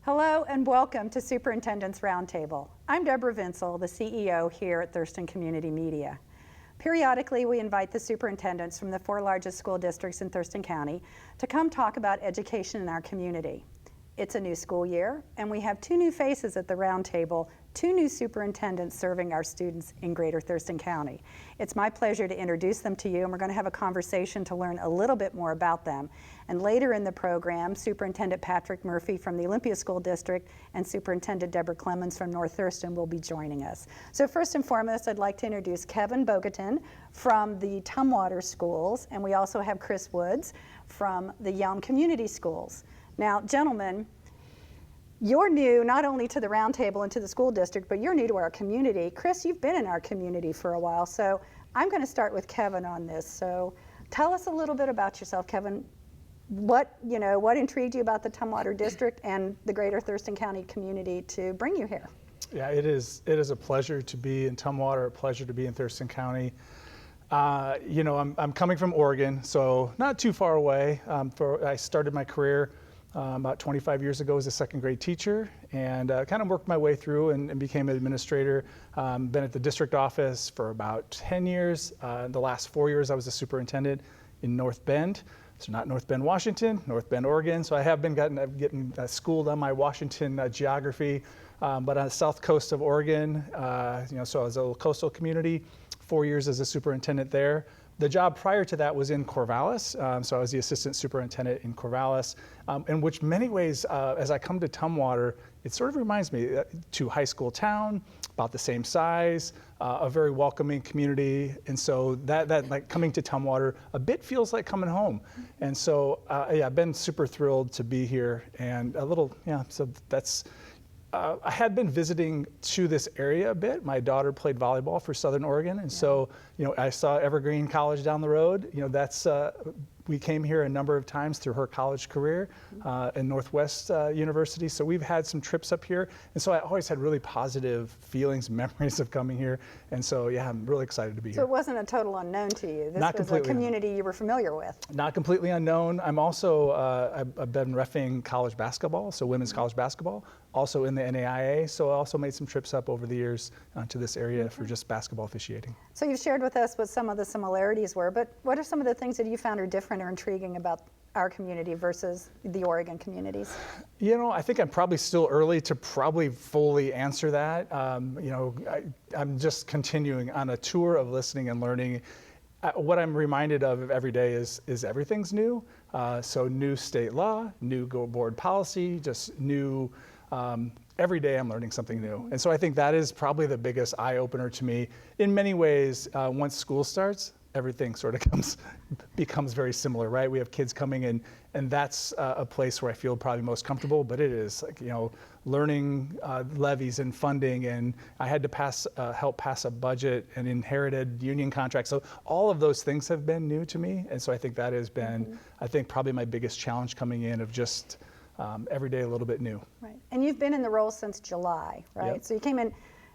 Hello and welcome to Superintendents Roundtable. I'm Deborah Vinsel, the CEO here at Thurston Community Media. Periodically, we invite the superintendents from the 4 largest school districts in Thurston County to come talk about education in our community. It's a new school year, and we have 2 new faces at the roundtable, 2 new superintendents serving our students in Greater Thurston County. It's my pleasure to introduce them to you, and we're going to have a conversation to learn a little bit more about them. And later in the program, Superintendent Patrick Murphy from the Olympia School District and Superintendent Deborah Clemens from North Thurston will be joining us. So first and foremost, I'd like to introduce Kevin Bogatin from the Tumwater Schools, and we also have Chris Woods from the Yelm Community Schools. Now, gentlemen, you're new not only to the roundtable and to the school district, but you're new to our community. Chris, you've been in our community for a while, so I'm going to start with Kevin on this. So tell us a little bit about yourself, Kevin. What intrigued you about the Tumwater District and the Greater Thurston County community to bring you here? Yeah, it is a pleasure to be in Tumwater, a pleasure to be in Thurston County. I'm coming from Oregon, so not too far away. I started my career about 25 years ago as a second grade teacher, and kind of worked my way through and became an administrator. Been at the district office for about 10 years. The last 4 years I was a superintendent in North Bend. So not North Bend, Washington, North Bend, Oregon. So I have been getting schooled on my Washington geography, but on the south coast of Oregon, so I was a coastal community, 4 years as a superintendent there. The job prior to that was in Corvallis, so I was the assistant superintendent in Corvallis, in which many ways, as I come to Tumwater, it sort of reminds me to high school town, about the same size, a very welcoming community, and so that like coming to Tumwater a bit feels like coming home, and so I've been super thrilled to be here, and so that's. I had been visiting to this area a bit. My daughter played volleyball for Southern Oregon, and so I saw Evergreen College down the road. We came here a number of times through her college career in Northwest University. So we've had some trips up here, and so I always had really positive feelings, memories of coming here. And so yeah, I'm really excited to be here. So it wasn't a total unknown to you. This Not was a completely community you were familiar with. Not completely unknown. I'm also I've been reffing college basketball, so women's college basketball, also in the NAIA. So I also made some trips up over the years to this area for just basketball officiating. So you've shared with us what some of the similarities were, but what are some of the things that you found are different or intriguing about our community versus the Oregon communities? I think I'm probably still early to probably fully answer that. I'm just continuing on a tour of listening and learning. What I'm reminded of every day is everything's new. So new state law, new board policy, just new. Every day I'm learning something new. And so I think that is probably the biggest eye-opener to me. In many ways, once school starts, everything sort of becomes very similar, right? We have kids coming in, and that's a place where I feel probably most comfortable, but it is like, learning levies and funding, and I had to help pass a budget and inherited union contracts. So all of those things have been new to me. And so I think that has been, I think, probably my biggest challenge coming in of just every day a little bit new. Right, and you've been in the role since July, right? Yep. So you came in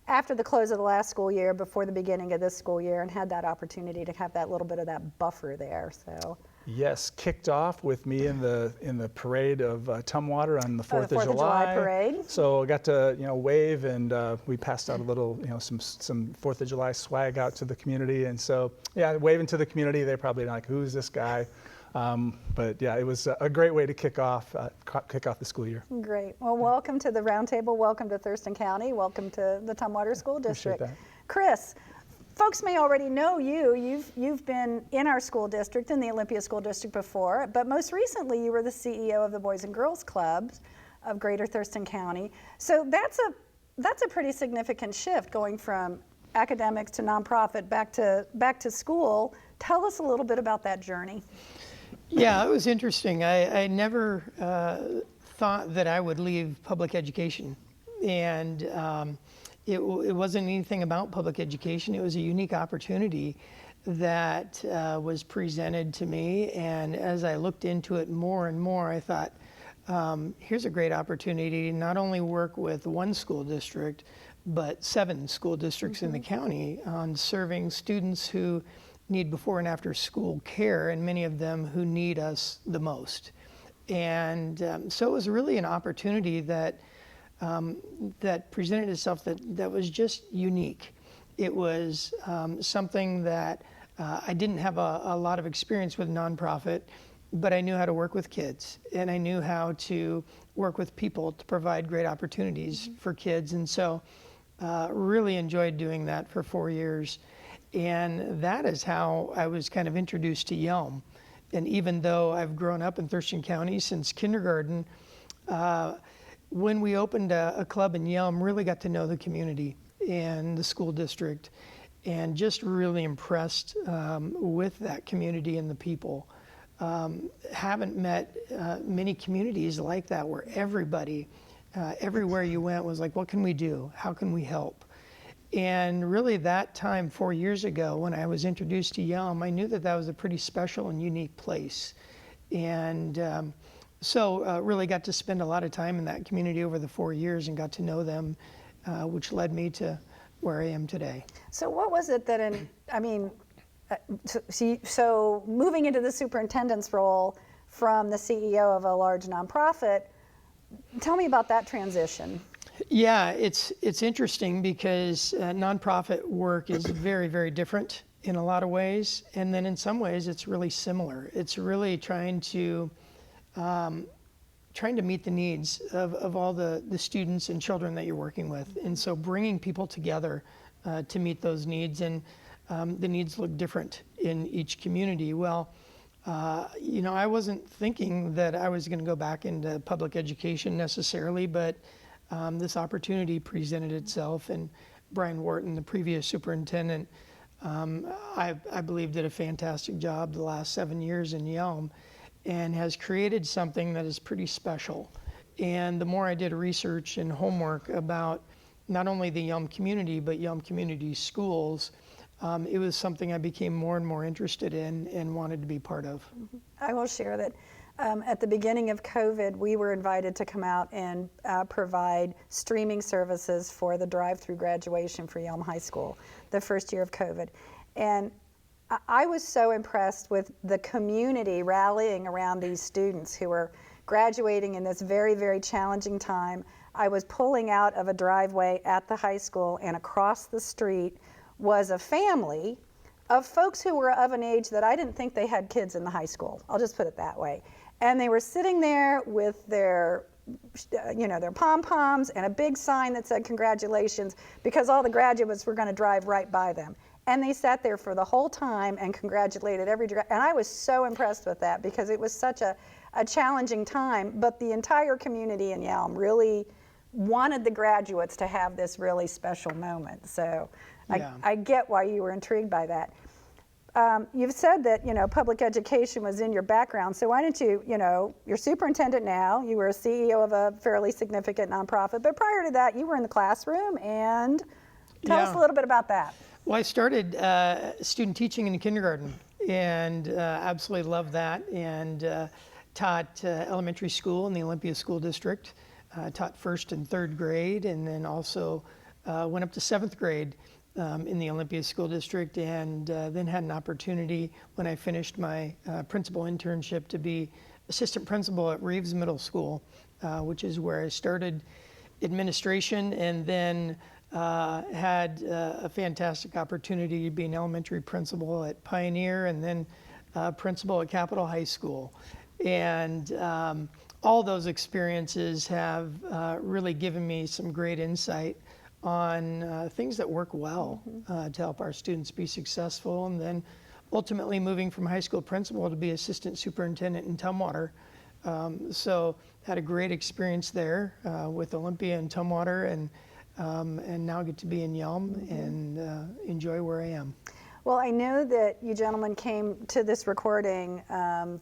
after the close of the last school year, before the beginning of this school year, and had that opportunity to have that little bit of that buffer there. So yes, kicked off with me in the parade of Tumwater on the 4th of July. Parade. So I got to wave, and we passed out a little some 4th of July swag out to the community, and so yeah, waving to the community. They're probably like, who's this guy? But yeah, it was a great way to kick off the school year. Great. Well, welcome to the roundtable. Welcome to Thurston County. Welcome to the Tumwater School District. Appreciate that. Chris, folks may already know you. You've been in our school district, in the Olympia School District before, but most recently you were the CEO of the Boys and Girls Clubs of Greater Thurston County. So that's a pretty significant shift, going from academics to nonprofit back to school. Tell us a little bit about that journey. Yeah, it was interesting. I never thought that I would leave public education, and it wasn't anything about public education. It was a unique opportunity that was presented to me, and as I looked into it more and more, I thought, here's a great opportunity to not only work with one school district, but 7 school districts in the county on serving students who need before and after school care, and many of them who need us the most. And so it was really an opportunity that that presented itself that was just unique. It was something that I didn't have a lot of experience with nonprofit, but I knew how to work with kids, and I knew how to work with people to provide great opportunities for kids. And so really enjoyed doing that for 4 years. And that is how I was kind of introduced to Yelm. And even though I've grown up in Thurston County since kindergarten, when we opened a club in Yelm, really got to know the community and the school district, and just really impressed with that community and the people. Haven't met many communities like that, where everybody, everywhere you went, was like, what can we do? How can we help? And really that time 4 years ago, when I was introduced to Yelm, I knew that was a pretty special and unique place. And so really got to spend a lot of time in that community over the 4 years and got to know them, which led me to where I am today. So what was it that, so moving into the superintendent's role from the CEO of a large nonprofit, tell me about that transition. Yeah, it's interesting because nonprofit work is very, very different in a lot of ways, and then in some ways it's really similar. It's really trying to meet the needs of all the students and children that you're working with, and so bringing people together to meet those needs, and the needs look different in each community. Well, I wasn't thinking that I was going to go back into public education necessarily, but this opportunity presented itself, and Brian Wharton, the previous superintendent, I believe did a fantastic job the last 7 years in Yelm, and has created something that is pretty special. And the more I did research and homework about not only the Yelm community, but Yelm Community Schools, it was something I became more and more interested in and wanted to be part of. I will share that at the beginning of COVID, we were invited to come out and provide streaming services for the drive-through graduation for Yelm High School, the first year of COVID. And I was so impressed with the community rallying around these students who were graduating in this very, very challenging time. I was pulling out of a driveway at the high school, and across the street was a family of folks who were of an age that I didn't think they had kids in the high school. I'll just put it that way. And they were sitting there with their pom-poms and a big sign that said congratulations, because all the graduates were going to drive right by them. And they sat there for the whole time and congratulated every and I was so impressed with that, because it was such a challenging time, but the entire community in Yelm really wanted the graduates to have this really special moment. So yeah. I get why you were intrigued by that. You've said that, public education was in your background, so why don't you're superintendent now, you were a CEO of a fairly significant nonprofit, but prior to that, you were in the classroom, and tell us a little bit about that. Well, I started student teaching in kindergarten, and absolutely loved that, and taught elementary school in the Olympia School District, taught 1st and 3rd grade, and then also went up to 7th grade in the Olympia School District, and then had an opportunity when I finished my principal internship to be assistant principal at Reeves Middle School, which is where I started administration, and then had a fantastic opportunity to be an elementary principal at Pioneer, and then principal at Capitol High School. And all those experiences have really given me some great insight on things that work well to help our students be successful. And then ultimately moving from high school principal to be assistant superintendent in Tumwater. So had a great experience there with Olympia and Tumwater, and now get to be in Yelm and enjoy where I am. Well, I know that you gentlemen came to this recording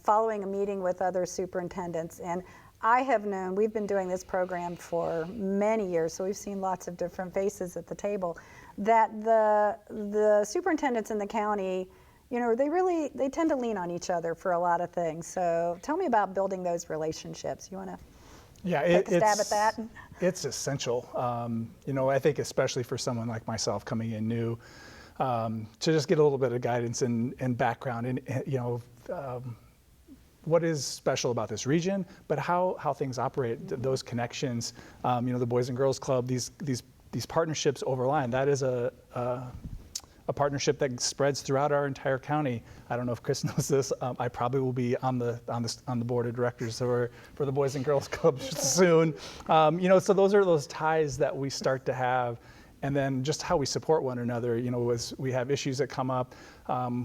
following a meeting with other superintendents, and I have known, we've been doing this program for many years, so we've seen lots of different faces at the table, that the superintendents in the county, they tend to lean on each other for a lot of things. So tell me about building those relationships. You want to? Yeah, take a stab at that? It's essential. I think especially for someone like myself coming in new, to just get a little bit of guidance and background and what is special about this region, but how things operate, those connections, the Boys and Girls Club, these partnerships over line. That is a partnership that spreads throughout our entire county. I don't know if Chris knows this. I probably will be on the board of directors for the Boys and Girls Club soon. So those are those ties that we start to have, and then just how we support one another. As we have issues that come up,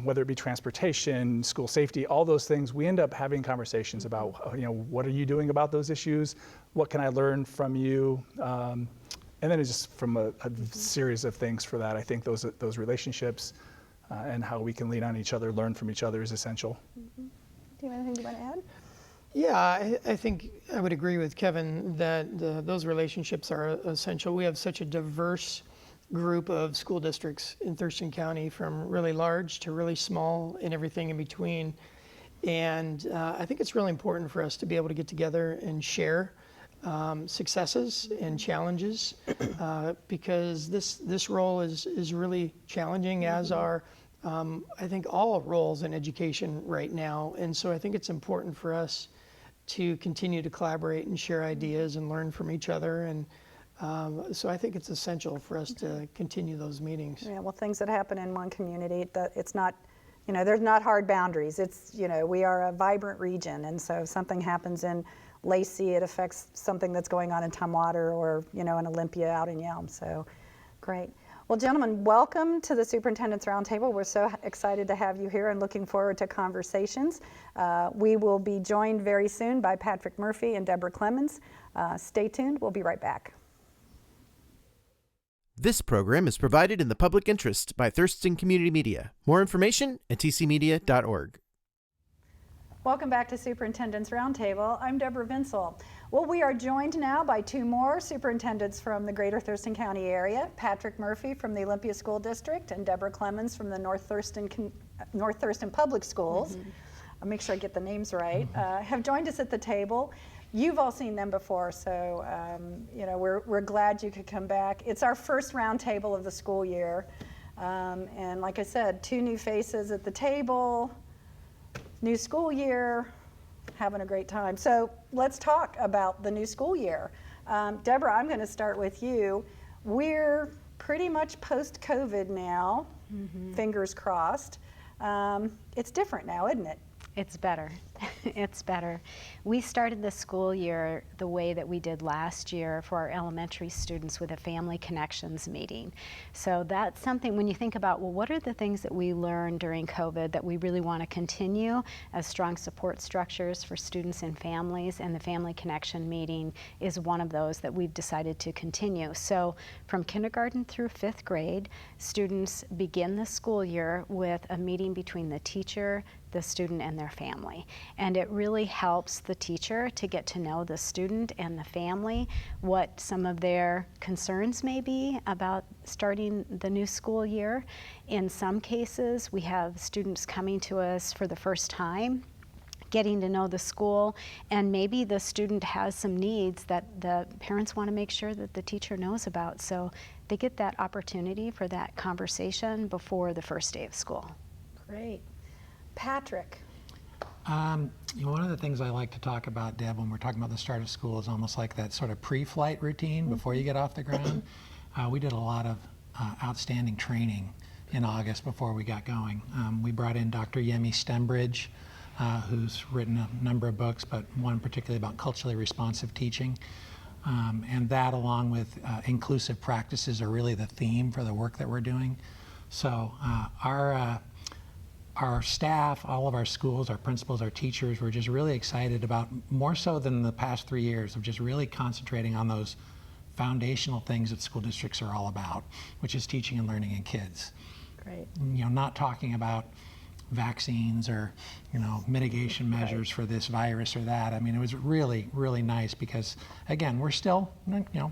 whether it be transportation, school safety, all those things, we end up having conversations about, what are you doing about those issues? What can I learn from you? And then it's just from a series of things for that. I think those relationships and how we can lean on each other, learn from each other is essential. Mm-hmm. Do you have anything you want to add? Yeah, I think I would agree with Kevin that those relationships are essential. We have such a diverse group of school districts in Thurston County, from really large to really small and everything in between. And I think it's really important for us to be able to get together and share successes and challenges, because this role is really challenging, as are I think all roles in education right now. And so I think it's important for us to continue to collaborate and share ideas and learn from each other. And so I think it's essential for us to continue those meetings. Yeah, well, things that happen in one community, it's not, there's not hard boundaries. It's, we are a vibrant region, and so if something happens in Lacey, it affects something that's going on in Tumwater or, in Olympia out in Yelm. So great. Well, gentlemen, welcome to the Superintendents Roundtable. We're so excited to have you here and looking forward to conversations. We will be joined very soon by Patrick Murphy and Deborah Clemens. Stay tuned. We'll be right back. This program is provided in the public interest by Thurston Community Media. More information at tcmedia.org. Welcome back to Superintendents Roundtable. I'm Deborah Vinsel. Well, we are joined now by two more superintendents from the greater Thurston County area, Patrick Murphy from the Olympia School District and Deborah Clemens from the North Thurston Public Schools. Mm-hmm. I'll make sure I get the names right. Have joined us at the table. You've all seen them before, so we're glad you could come back. It's our first roundtable of the school year, and like I said, two new faces at the table. New school year, having a great time. So let's talk about the new school year. Deborah, I'm going to start with you. We're pretty much post-COVID now, fingers crossed. It's different now, isn't it? It's better. It's better. We started the school year the way that we did last year for our elementary students with a family connections meeting. So that's something, when you think about, well, what are the things that we learned during COVID that we really want to continue as strong support structures for students and families, and the family connection meeting is one of those that we've decided to continue. So from kindergarten through 5th grade, students begin the school year with a meeting between the teacher, the student, and their family. And it really helps the teacher to get to know the student and the family, what some of their concerns may be about starting the new school year. In some cases, we have students coming to us for the first time, getting to know the school, and maybe the student has some needs that the parents want to make sure that the teacher knows about. So they get that opportunity for that conversation before the first day of school. Great. Patrick. One of the things I like to talk about, Deb, when we're talking about the start of school is almost like that sort of pre-flight routine before you get off the ground. We did a lot of outstanding training in August before we got going. We brought in Dr. Yemi Stembridge, who's written a number of books, but one particularly about culturally responsive teaching. And that, along with inclusive practices, are really the theme for the work that we're doing. So our staff, all of our schools, our principals, our teachers, were just really excited about, more so than the past 3 years, of just really concentrating on those foundational things that school districts are all about, which is teaching and learning in kids. Great. Not talking about vaccines or, mitigation measures for this virus or that. I mean, it was really, really nice because, again, we're still,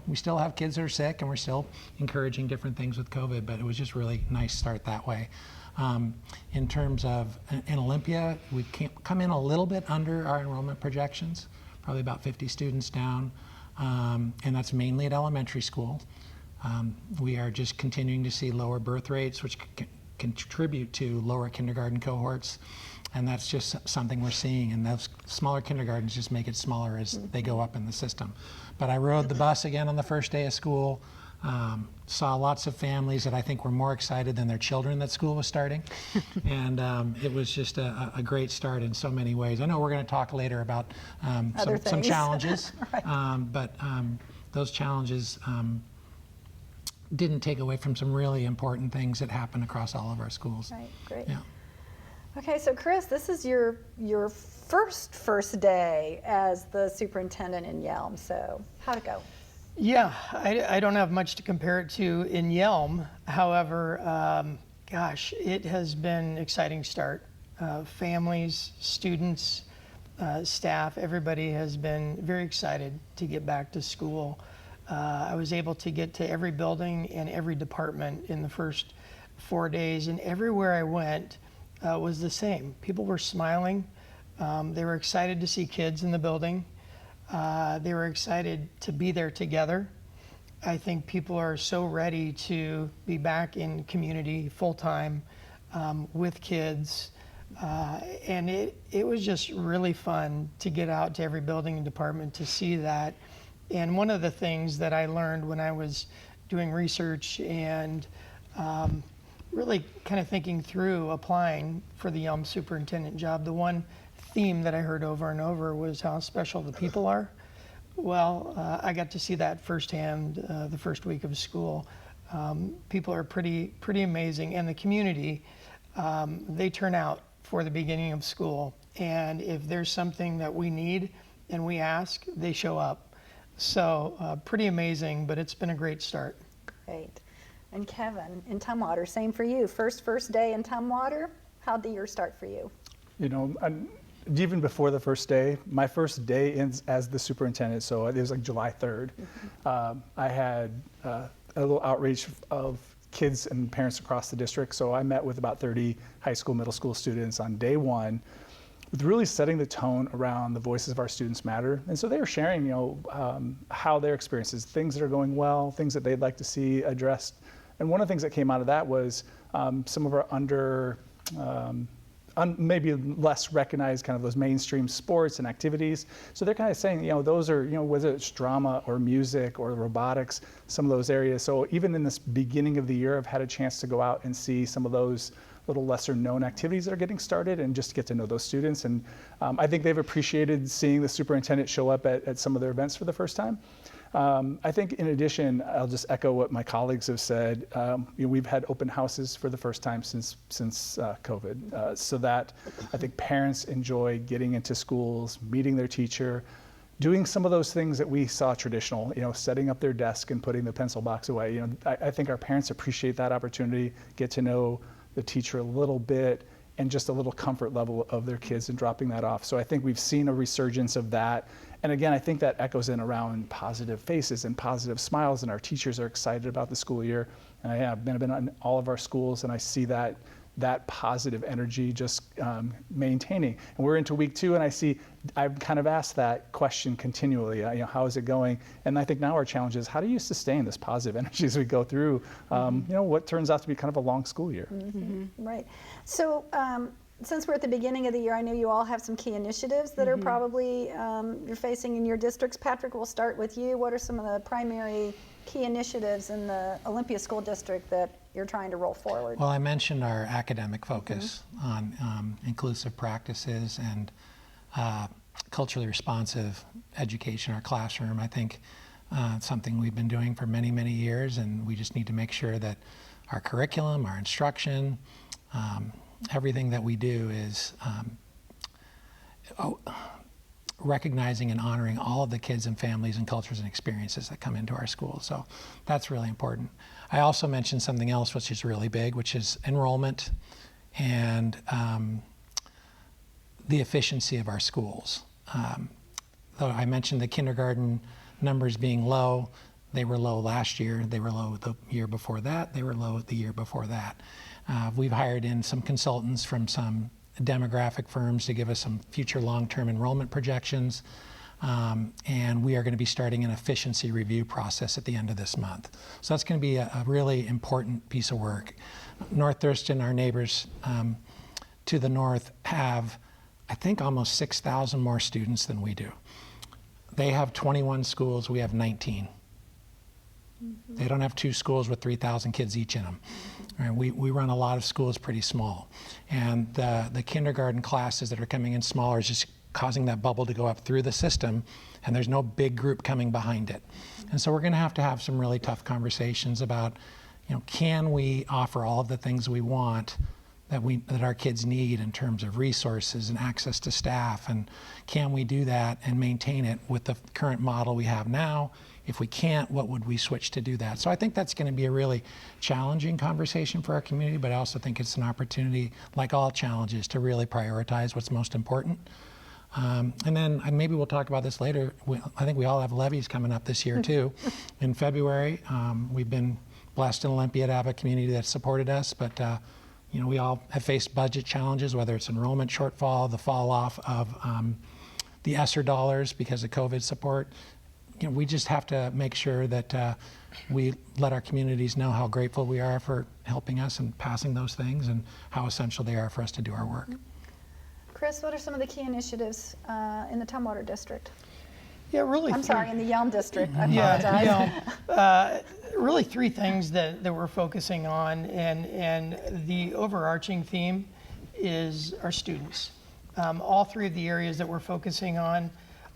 we still have kids that are sick and we're still encouraging different things with COVID, but it was just really nice to start that way. In terms of, in Olympia, we come in a little bit under our enrollment projections, probably about 50 students down, and that's mainly at elementary school. We are just continuing to see lower birth rates, which contribute to lower kindergarten cohorts, and that's just something we're seeing, and those smaller kindergartens just make it smaller as they go up in the system. But I rode the bus again on the first day of school, saw lots of families that I think were more excited than their children that school was starting, and it was just a great start in so many ways. I know we're going to talk later about some challenges, right. But those challenges didn't take away from some really important things that happen across all of our schools. Right, great. Yeah. Okay, so Chris, this is your first day as the superintendent in Yelm, so how'd it go? Yeah, I don't have much to compare it to in Yelm. However, gosh, it has been an exciting start. Families, students, staff, everybody has been very excited to get back to school. I was able to get to every building and every department in the first 4 days, and everywhere I went was the same. People were smiling. They were excited to see kids in the building. They were excited to be there together. I think people are so ready to be back in community full-time with kids. And it was just really fun to get out to every building and department to see that. And one of the things that I learned when I was doing research and really kind of thinking through applying for the Yelm superintendent job, the one theme that I heard over and over was how special the people are. Well, I got to see that firsthand the first week of school. People are pretty amazing, and the community, they turn out for the beginning of school, and if there's something that we need and we ask, they show up. So pretty amazing, but it's been a great start. Great. And Kevin, in Tumwater, same for you. First day in Tumwater, how'd the year start for you? You know, even before the first day, my first day as the superintendent, so it was like July 3rd, I had a little outreach of kids and parents across the district. So I met with about 30 high school, middle school students on day one, with really setting the tone around the voices of our students matter. And so they were sharing, you know, how their experiences, things that are going well, things that they'd like to see addressed. And one of the things that came out of that was some of our maybe less recognized kind of those mainstream sports and activities. So they're kind of saying, you know, those are, you know, whether it's drama or music or robotics, some of those areas. So even in this beginning of the year, I've had a chance to go out and see some of those little lesser known activities that are getting started and just get to know those students. And I think they've appreciated seeing the superintendent show up at some of their events for the first time. I think in addition, I'll just echo what my colleagues have said. You know, we've had open houses for the first time since COVID, so that I think parents enjoy getting into schools, meeting their teacher, doing some of those things that we saw traditional, you know, setting up their desk and putting the pencil box away. You know, I think our parents appreciate that opportunity, get to know the teacher a little bit, and just a little comfort level of their kids and dropping that off. So I think we've seen a resurgence of that. And again, I think that echoes in around positive faces and positive smiles, and our teachers are excited about the school year. And I've been in all of our schools, and I see that positive energy just maintaining. And we're into week 2, and I've kind of asked that question continually, you know, how is it going? And I think now our challenge is, how do you sustain this positive energy as we go through, you know, what turns out to be kind of a long school year? Mm-hmm. Right. So since we're at the beginning of the year, I know you all have some key initiatives that are probably you're facing in your districts. Patrick, we'll start with you. What are some of the primary key initiatives in the Olympia School District that you're trying to roll forward? Well, I mentioned our academic focus on inclusive practices and culturally responsive education in our classroom. I think something we've been doing for many, many years, and we just need to make sure that our curriculum, our instruction, everything that we do is recognizing and honoring all of the kids and families and cultures and experiences that come into our schools. So that's really important. I also mentioned something else which is really big, which is enrollment and the efficiency of our schools. Though I mentioned the kindergarten numbers being low. They were low last year, they were low the year before that, they were low the year before that. We've hired in some consultants from some demographic firms to give us some future long-term enrollment projections. and we are going to be starting an efficiency review process at the end of this month. So that's going to be a really important piece of work. North Thurston, our neighbors to the north, have, I think, almost 6,000 more students than we do. They have 21 schools, we have 19. Mm-hmm. They don't have 2 schools with 3,000 kids each in them. Right, we run a lot of schools pretty small. And the kindergarten classes that are coming in smaller is just causing that bubble to go up through the system, and there's no big group coming behind it. And so we're going to have some really tough conversations about, can we offer all of the things we want that our kids need in terms of resources and access to staff, and can we do that and maintain it with the current model we have now? If we can't, what would we switch to do that? So I think that's going to be a really challenging conversation for our community, but I also think it's an opportunity, like all challenges, to really prioritize what's most important. And then maybe we'll talk about this later. I think we all have levies coming up this year too. In February, we've been blessed in Olympia to have a community that supported us, but we all have faced budget challenges, whether it's enrollment shortfall, the fall off of the ESSER dollars because of COVID support. We just have to make sure that we let our communities know how grateful we are for helping us and passing those things, and how essential they are for us to do our work. Chris, what are some of the key initiatives in the Tumwater District? Yeah, really. I'm sorry, in the Yelm District. I apologize. Yeah, really 3 things that we're focusing on, and the overarching theme is our students. All 3 of the areas that we're focusing on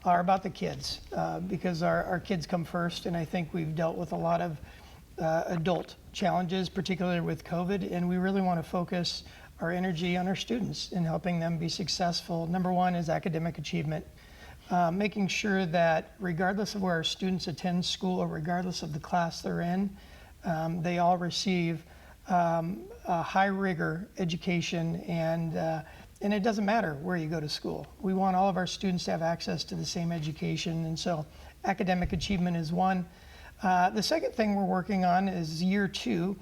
are about the kids, because our kids come first, and I think we've dealt with a lot of adult challenges, particularly with COVID, and we really want to focus our energy on our students and helping them be successful. Number 1 is academic achievement, making sure that regardless of where our students attend school or regardless of the class they're in, they all receive a high rigor education, and it doesn't matter where you go to school. We want all of our students to have access to the same education, and so academic achievement is one. The second thing we're working on is year 2.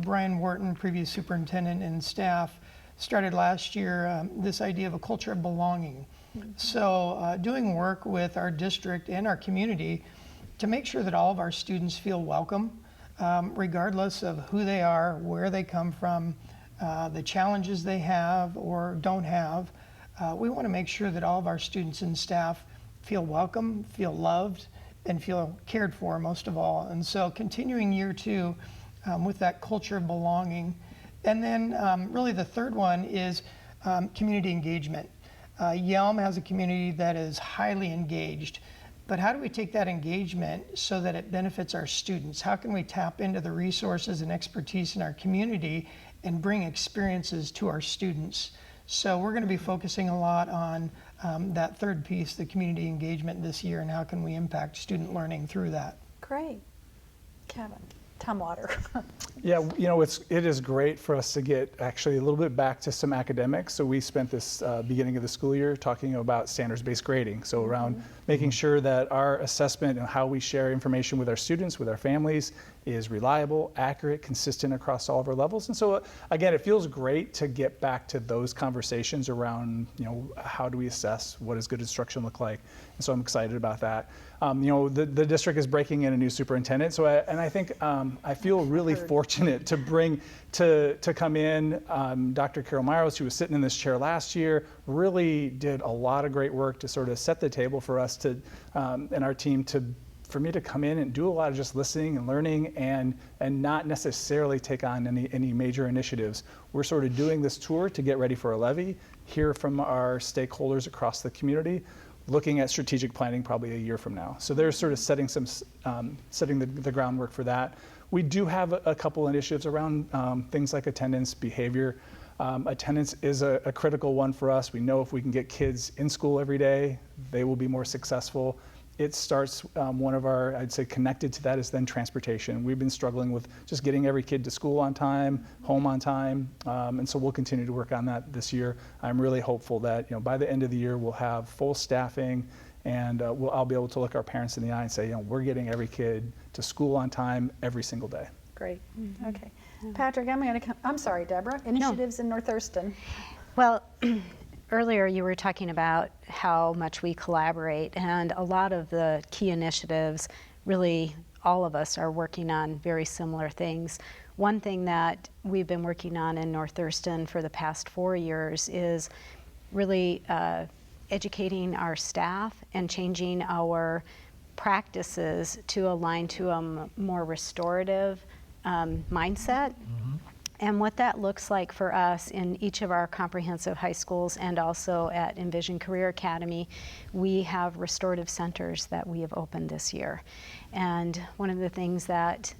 Brian Wharton, previous superintendent, and staff started last year this idea of a culture of belonging. Mm-hmm. So doing work with our district and our community to make sure that all of our students feel welcome, regardless of who they are, where they come from, the challenges they have or don't have. We want to make sure that all of our students and staff feel welcome, feel loved, and feel cared for most of all. And so continuing year 2 with that culture of belonging. And then really the third one is community engagement. Yelm has a community that is highly engaged, but how do we take that engagement so that it benefits our students? How can we tap into the resources and expertise in our community and bring experiences to our students? So we're going to be focusing a lot on that third piece, the community engagement this year, and how can we impact student learning through that. Great. Kevin, Tumwater. Yeah, it is great for us to get actually a little bit back to some academics. So we spent this beginning of the school year talking about standards-based grading. So around making sure that our assessment and how we share information with our students, with our families, is reliable, accurate, consistent across all of our levels. And so again, it feels great to get back to those conversations around, how do we assess, what does good instruction look like? And so I'm excited about that. The district is breaking in a new superintendent. So I think I feel really fortunate to come in. Dr. Carol Myros, who was sitting in this chair last year, really did a lot of great work to sort of set the table for us to, and our team for me to come in and do a lot of just listening and learning and not necessarily take on any major initiatives. We're sort of doing this tour to get ready for a levy, hear from our stakeholders across the community, looking at strategic planning probably a year from now. So they're sort of setting the groundwork for that. We do have a couple initiatives around things like attendance, behavior. Attendance is a critical one for us. We know if we can get kids in school every day, they will be more successful. It starts, one of our, I'd say connected to that is then transportation. We've been struggling with just getting every kid to school on time, home on time, and so we'll continue to work on that this year. I'm really hopeful that by the end of the year we'll have full staffing, and I'll be able to look our parents in the eye and say, we're getting every kid to school on time every single day. Great. Okay. Patrick, I'm sorry, Deborah. Initiatives in North Thurston. Well, earlier you were talking about how much we collaborate, and a lot of the key initiatives, really all of us are working on very similar things. One thing that we've been working on in North Thurston for the past 4 years is really educating our staff and changing our practices to align to a more restorative mindset. And what that looks like for us in each of our comprehensive high schools and also at Envision Career Academy, we have restorative centers that we have opened this year. And one of the things that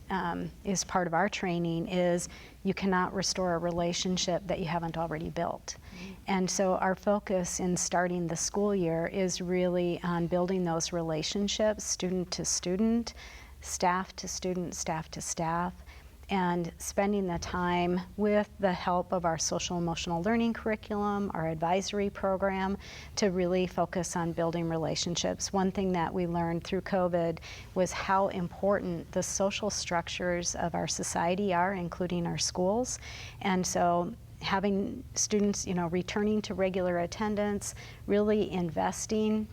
is part of our training is you cannot restore a relationship that you haven't already built. And so our focus in starting the school year is really on building those relationships, student to student, staff to student, staff to staff, and spending the time with the help of our social emotional learning curriculum, our advisory program, to really focus on building relationships. One thing that we learned through COVID was how important the social structures of our society are, including our schools. And so having students, returning to regular attendance, really investing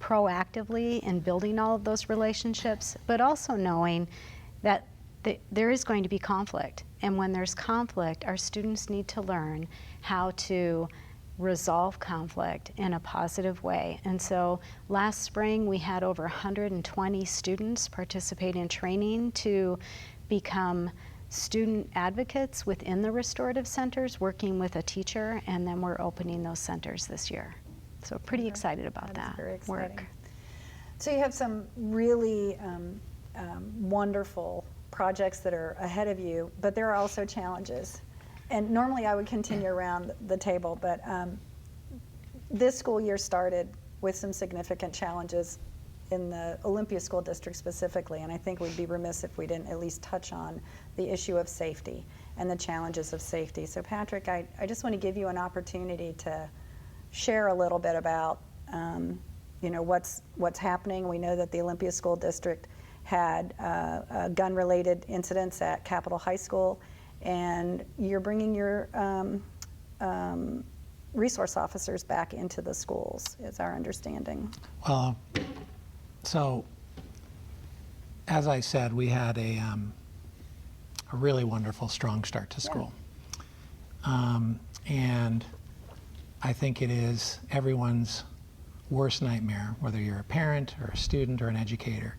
proactively in building all of those relationships, but also knowing that there is going to be conflict. And when there's conflict, our students need to learn how to resolve conflict in a positive way. And so last spring, we had over 120 students participate in training to become student advocates within the restorative centers, working with a teacher, and then we're opening those centers this year. So pretty excited about that very exciting. work. So you have some really wonderful projects that are ahead of you, but there are also challenges. And normally I would continue around the table, but this school year started with some significant challenges in the Olympia School District specifically, and I think we'd be remiss if we didn't at least touch on the issue of safety and the challenges of safety. So Patrick, I just want to give you an opportunity to share a little bit about what's happening. We know that the Olympia School District had gun-related incidents at Capitol High School, and you're bringing your resource officers back into the schools, is our understanding. Well, so as I said, we had a really wonderful, strong start to school. And I think it is everyone's worst nightmare, whether you're a parent or a student or an educator,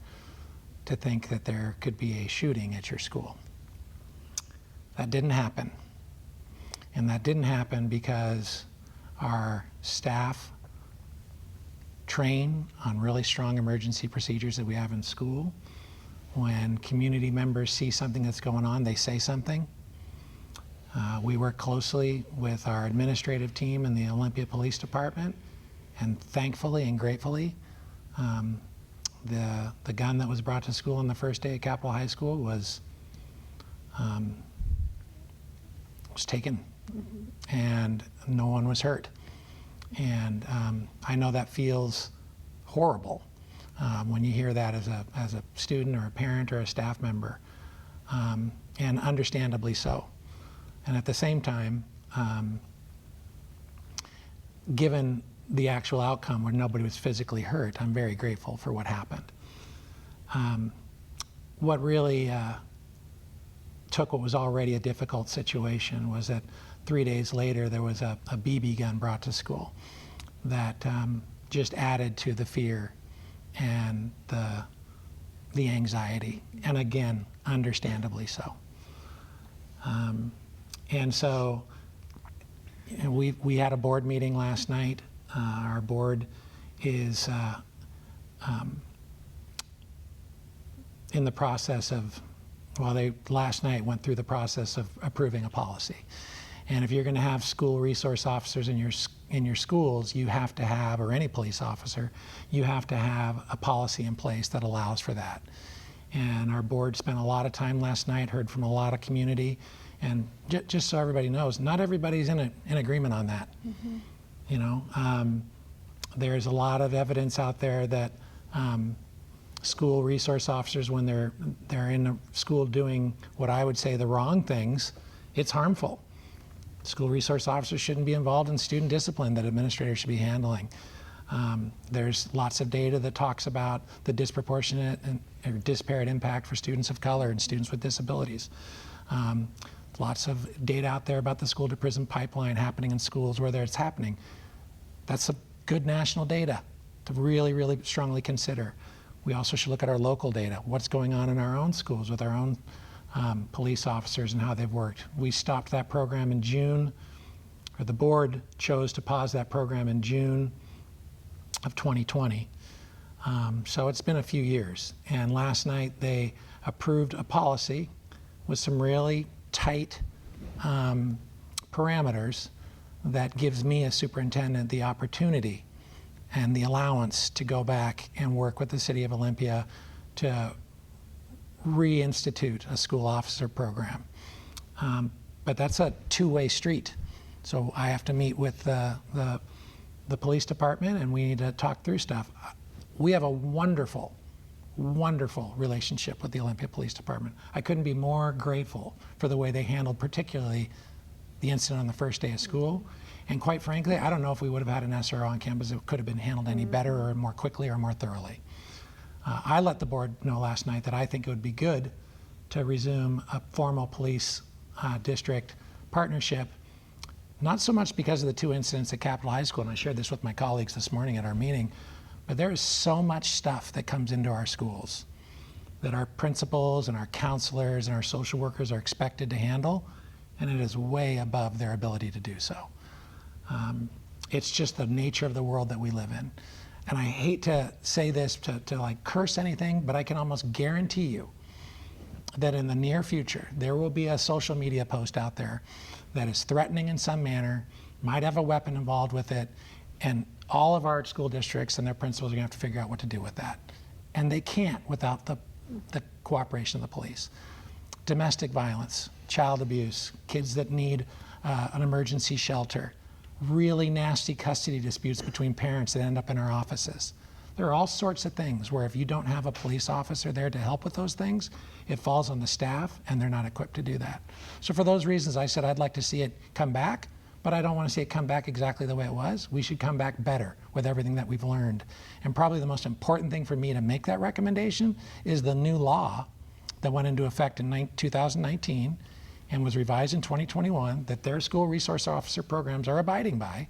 to think that there could be a shooting at your school. That didn't happen. And that didn't happen because our staff train on really strong emergency procedures that we have in school. When community members see something that's going on, they say something. We work closely with our administrative team in the Olympia Police Department, and thankfully and gratefully, the gun that was brought to school on the first day at Capitol High School was taken, and no one was hurt. And I know that feels horrible when you hear that as a student or a parent or a staff member, and understandably so. And at the same time, given the actual outcome where nobody was physically hurt, I'm very grateful for what happened. What really took what was already a difficult situation was that 3 days later there was a BB gun brought to school that just added to the fear and the anxiety, and again, understandably so. And so we had a board meeting last night. Our board is in the process of, they last night went through the process of approving a policy. And if you're going to have school resource officers in your schools, you have to have, or any police officer, you have to have a policy in place that allows for that. And our board spent a lot of time last night, heard from a lot of community, and just so everybody knows, not everybody's in agreement on that. There's a lot of evidence out there that school resource officers, when they're in a school doing what I would say the wrong things, it's harmful. School resource officers shouldn't be involved in student discipline that administrators should be handling. There's lots of data that talks about the disproportionate and disparate impact for students of color and students with disabilities. Lots of data out there about the school to prison pipeline happening in schools where it's happening. That's a good national data to really, really strongly consider. We also should look at our local data, what's going on in our own schools with our own police officers and how they've worked. We stopped that program in June, or the board chose to pause that program in June of 2020. So it's been a few years. And last night they approved a policy with some really tight parameters that gives me as superintendent the opportunity and the allowance to go back and work with the city of Olympia to reinstitute a school officer program. But that's a two-way street. So I have to meet with the police department and we need to talk through stuff. We have a wonderful, wonderful relationship with the Olympia Police Department. I couldn't be more grateful for the way they handled particularly the incident on the first day of school. And quite frankly, I don't know if we would have had an SRO on campus that could have been handled any better or more quickly or more thoroughly. I let the board know last night that I think it would be good to resume a formal police district partnership, not so much because of the two incidents at Capitol High School, and I shared this with my colleagues this morning at our meeting, but there is so much stuff that comes into our schools that our principals and our counselors and our social workers are expected to handle, and it is way above their ability to do so. It's just the nature of the world that we live in. And I hate to say this to like curse anything, but I can almost guarantee you that in the near future, there will be a social media post out there that is threatening in some manner, might have a weapon involved with it, and all of our school districts and their principals are gonna have to figure out what to do with that. And they can't without the cooperation of the police. Domestic violence, child abuse, kids that need an emergency shelter, really nasty custody disputes between parents that end up in our offices. There are all sorts of things where if you don't have a police officer there to help with those things, it falls on the staff and they're not equipped to do that. So for those reasons, I said I'd like to see it come back, but I don't want to see it come back exactly the way it was. We should come back better with everything that we've learned. And probably the most important thing for me to make that recommendation is the new law that went into effect in 2019 and was revised in 2021 that their school resource officer programs are abiding by,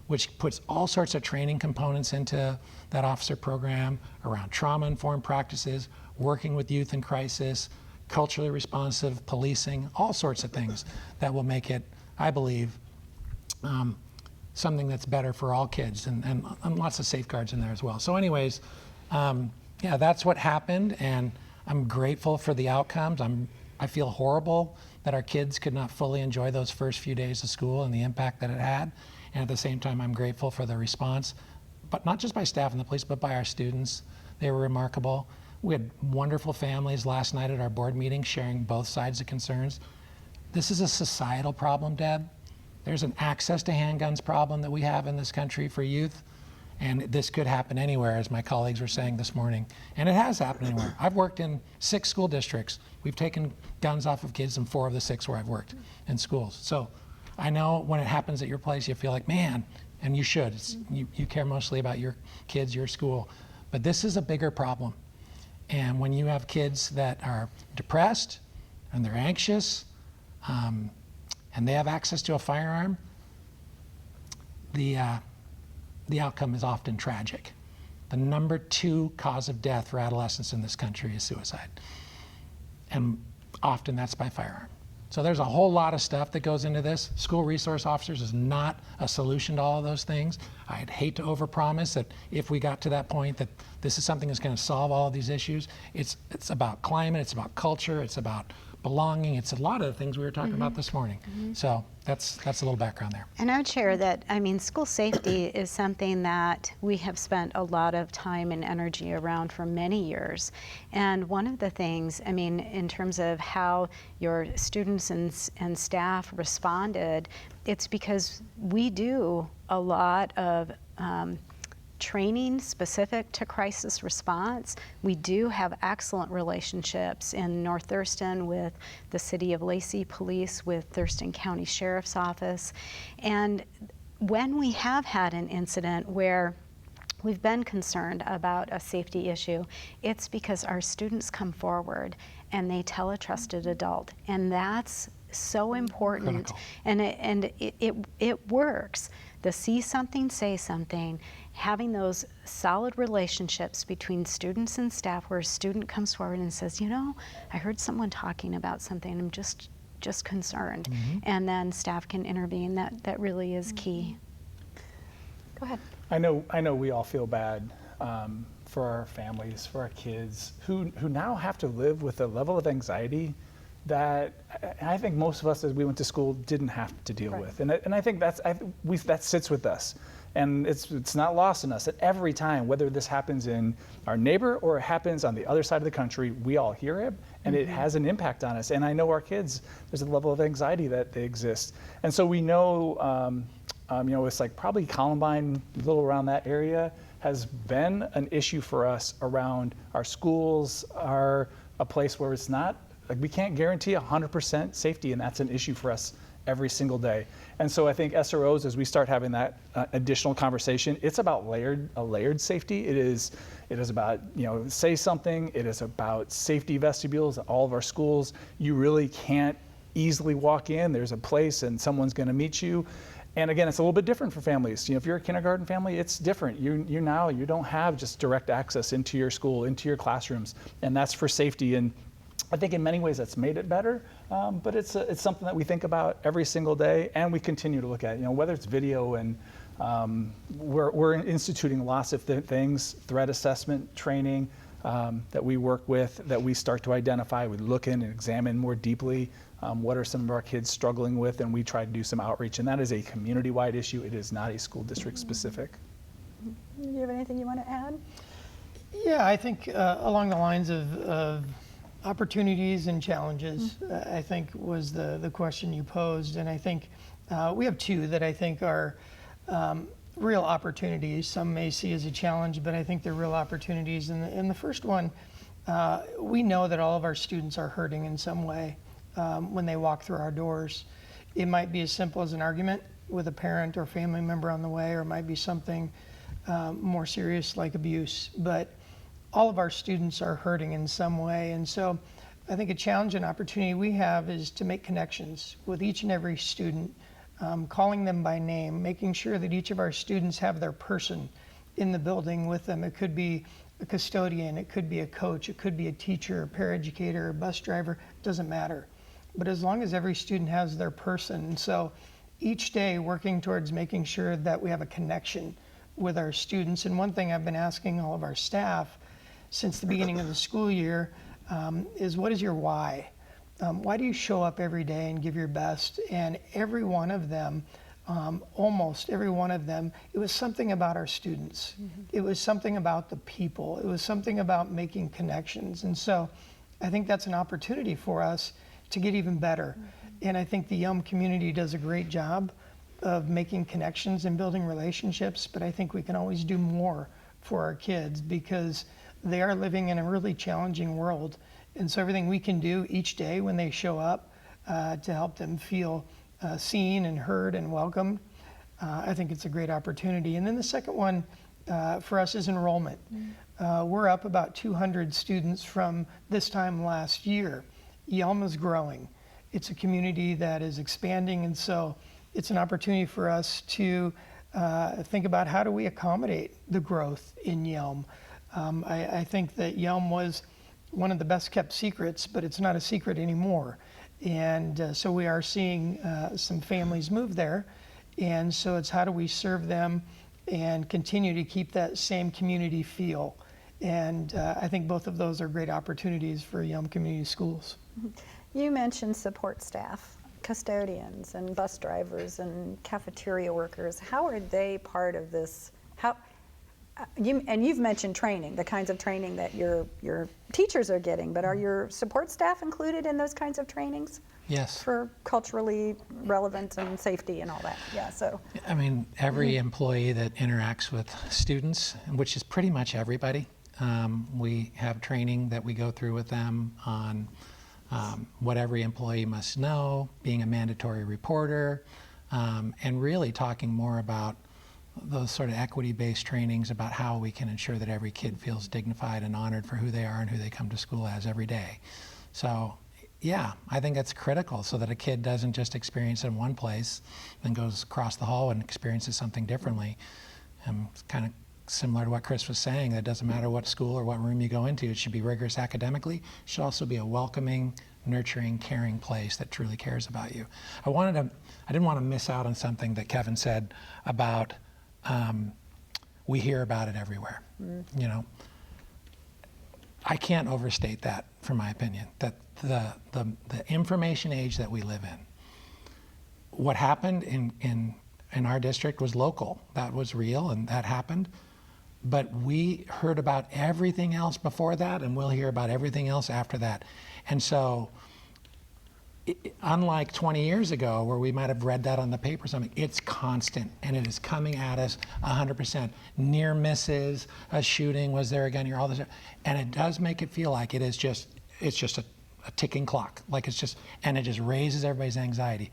which puts all sorts of training components into that officer program around trauma-informed practices, working with youth in crisis, culturally responsive policing, all sorts of things that will make it, I believe, something that's better for all kids and lots of safeguards in there as well. So anyways, yeah, that's what happened, and I'm grateful for the outcomes. I feel horrible that our kids could not fully enjoy those first few days of school and the impact that it had. And at the same time, I'm grateful for the response, but not just by staff and the police, but by our students. They were remarkable. We had wonderful families last night at our board meeting sharing both sides of concerns. This is a societal problem, Deb. There's an access to handguns problem that we have in this country for youth. And this could happen anywhere, as my colleagues were saying this morning. And it has happened anywhere. I've worked in 6 school districts. We've taken guns off of kids in 4 of the 6 where I've worked in schools. So I know when it happens at your place, you feel like, man, and you should. You care mostly about your kids, your school. But this is a bigger problem. And when you have kids that are depressed and they're anxious and they have access to a firearm, the outcome is often tragic. The number 2 cause of death for adolescents in this country is suicide. And often that's by firearm. So there's a whole lot of stuff that goes into this. School resource officers is not a solution to all of those things. I'd hate to overpromise that if we got to that point that this is something that's going to solve all of these issues. It's about climate, it's about culture, it's about belonging. It's a lot of the things we were talking about this morning. So that's a little background there. And I would share that, I mean, school safety is something that we have spent a lot of time and energy around for many years. And one of the things, I mean, in terms of how your students and staff responded, it's because we do a lot of training specific to crisis response. We do have excellent relationships in North Thurston with the City of Lacey Police, with Thurston County Sheriff's Office. And when we have had an incident where we've been concerned about a safety issue, it's because our students come forward and they tell a trusted adult, and that's so important. Critical. It works. The see something, say something, having those solid relationships between students and staff, where a student comes forward and says, you know, I heard someone talking about something, I'm just concerned, and then staff can intervene. That really is key. Go ahead. I know we all feel bad for our families, for our kids who now have to live with a level of anxiety that I think most of us as we went to school didn't have to deal with. And I think that sits with us. And it's not lost on us that every time, whether this happens in our neighbor or it happens on the other side of the country, we all hear it, and it has an impact on us. And I know our kids, there's a level of anxiety that they exist. And so we know, it's like probably Columbine, a little around that area, has been an issue for us around our schools, a place where it's not, like we can't guarantee 100% safety, and that's an issue for us every single day. And so I think SROs, as we start having that additional conversation, it's about a layered safety. It is about, say something. It is about safety vestibules at all of our schools. You really can't easily walk in. There's a place and someone's going to meet you. And again, it's a little bit different for families. If you're a kindergarten family, it's different. You don't have just direct access into your school, into your classrooms, and that's for safety. And I think in many ways that's made it better, but it's something that we think about every single day, and we continue to look at. Whether it's video, and we're instituting lots of things, threat assessment training that we work with, that we start to identify. We look in and examine more deeply what are some of our kids struggling with, and we try to do some outreach. And that is a community-wide issue. It is not a school district specific. Do you have anything you want to add? Yeah, I think along the lines of opportunities and challenges, I think was the question you posed. And I think we have two that I think are real opportunities. Some may see as a challenge, but I think they're real opportunities. And the first one, we know that all of our students are hurting in some way when they walk through our doors. It might be as simple as an argument with a parent or family member on the way, or it might be something more serious like abuse. But all of our students are hurting in some way. And so I think a challenge and opportunity we have is to make connections with each and every student, calling them by name, making sure that each of our students have their person in the building with them. It could be a custodian, it could be a coach, it could be a teacher, a paraeducator, a bus driver, it doesn't matter. But as long as every student has their person, and so each day working towards making sure that we have a connection with our students. And one thing I've been asking all of our staff since the beginning of the school year is, what is your why? Why do you show up every day and give your best? And every one of them, almost every one of them, it was something about our students. It was something about the people. It was something about making connections. And so I think that's an opportunity for us to get even better. And I think the Yelm community does a great job of making connections and building relationships, but I think we can always do more for our kids, because they are living in a really challenging world. And so everything we can do each day when they show up to help them feel seen and heard and welcomed, I think it's a great opportunity. And then the second one for us is enrollment. We're up about 200 students from this time last year. Yelm is growing. It's a community that is expanding, and so it's an opportunity for us to think about how do we accommodate the growth in Yelm. I think that Yelm was one of the best kept secrets, but it's not a secret anymore. And so we are seeing some families move there. And so it's how do we serve them and continue to keep that same community feel. And I think both of those are great opportunities for Yelm Community Schools. You mentioned support staff, custodians and bus drivers and cafeteria workers. How are they part of this? And you've mentioned training, the kinds of training that your teachers are getting, but are your support staff included in those kinds of trainings? Yes. For culturally relevant and safety and all that, yeah, so. I mean, every employee that interacts with students, which is pretty much everybody, we have training that we go through with them on what every employee must know, being a mandatory reporter, and really talking more about those sort of equity-based trainings about how we can ensure that every kid feels dignified and honored for who they are and who they come to school as every day. So, yeah, I think that's critical so that a kid doesn't just experience it in one place, then goes across the hall and experiences something differently. It's kind of similar to what Chris was saying, that it doesn't matter what school or what room you go into, it should be rigorous academically. It should also be a welcoming, nurturing, caring place that truly cares about you. I didn't want to miss out on something that Kevin said about we hear about it everywhere. You know, I can't overstate that, from my opinion, that the information age that we live in, what happened in our district was local. That was real and that happened. But we heard about everything else before that, and we'll hear about everything else after that. And so, unlike 20 years ago, where we might have read that on the paper or something, it's constant, and it is coming at us 100%. Near misses, a shooting, was there a gun here, all this, and it does make it feel like it's just a ticking clock, like it's just, and it just raises everybody's anxiety.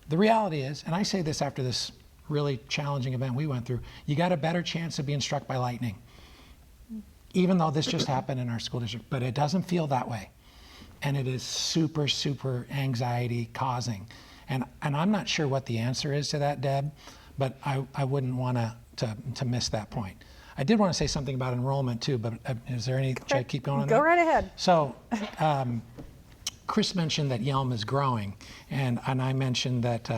The reality is, and I say this after this really challenging event we went through, you got a better chance of being struck by lightning, even though this just happened in our school district, but it doesn't feel that way. And it is super, super anxiety causing. And I'm not sure what the answer is to that, Deb, but I wouldn't want to miss that point. I did want to say something about enrollment too, but is there any, should I keep going on that? Go right ahead. So, Chris mentioned that Yelm is growing, and I mentioned that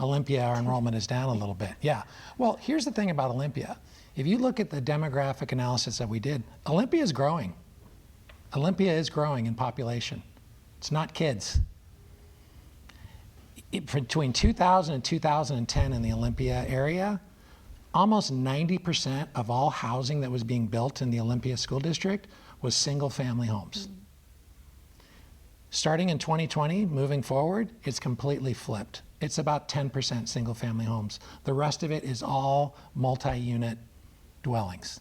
Olympia, our enrollment is down a little bit. Yeah, well, here's the thing about Olympia. If you look at the demographic analysis that we did, Olympia is growing. Olympia is growing in population. It's not kids. Between 2000 and 2010 in the Olympia area, almost 90% of all housing that was being built in the Olympia School District was single-family homes. Starting in 2020, moving forward, it's completely flipped. It's about 10% single-family homes. The rest of it is all multi-unit dwellings.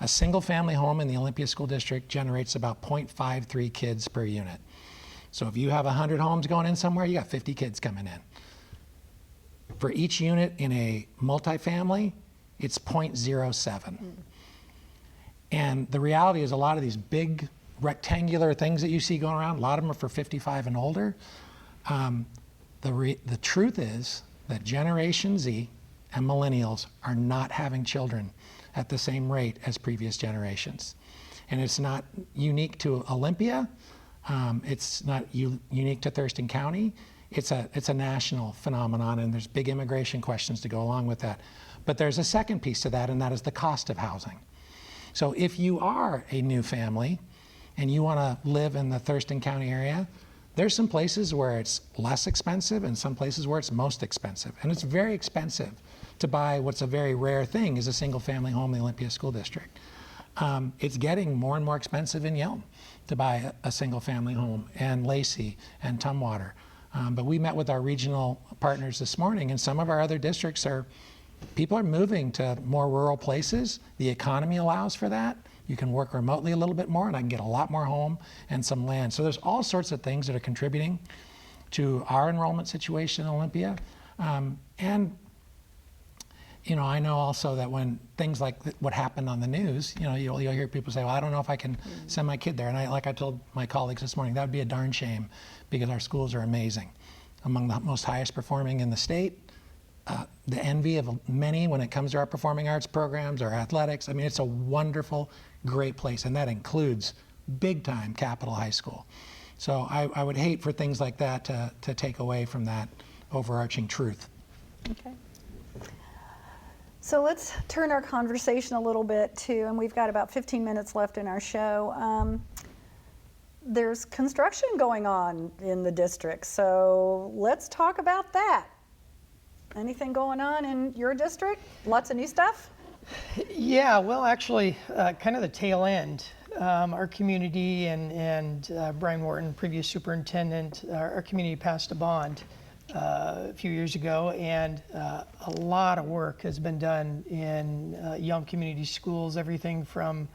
A single-family home in the Olympia School District generates about 0.53 kids per unit. So if you have 100 homes going in somewhere, you got 50 kids coming in. For each unit in a multifamily, it's 0.07. And the reality is a lot of these big rectangular things that you see going around, a lot of them are for 55 and older. The truth is that Generation Z and millennials are not having children at the same rate as previous generations. And it's not unique to Olympia. It's not unique to Thurston County. It's a national phenomenon, and there's big immigration questions to go along with that. But there's a second piece to that, and that is the cost of housing. So if you are a new family and you want to live in the Thurston County area, there's some places where it's less expensive and some places where it's most expensive. And it's very expensive to buy what's a very rare thing is a single family home in the Olympia School District. It's getting more and more expensive in Yelm to buy a single family home, and Lacey and Tumwater. But we met with our regional partners this morning, and some of our other districts people are moving to more rural places. The economy allows for that. You can work remotely a little bit more, and I can get a lot more home and some land. So there's all sorts of things that are contributing to our enrollment situation in Olympia. And you know, I know also that when things like what happened on the news, you know, you'll hear people say, well, I don't know if I can send my kid there. And like I told my colleagues this morning, that would be a darn shame because our schools are amazing. Among the most highest performing in the state, the envy of many when it comes to our performing arts programs, our athletics. I mean, it's a wonderful, great place, and that includes big time Capitol High School. So I would hate for things like that to take away from that overarching truth. Okay. So let's turn our conversation a little bit to, and we've got about 15 minutes left in our show. There's construction going on in the district, so let's talk about that. Anything going on in your district? Lots of new stuff? Yeah, well, actually, kind of the tail end. Our community and Brian Wharton, previous superintendent, our community passed a bond a few years ago, and a lot of work has been done in Yelm Community Schools, everything from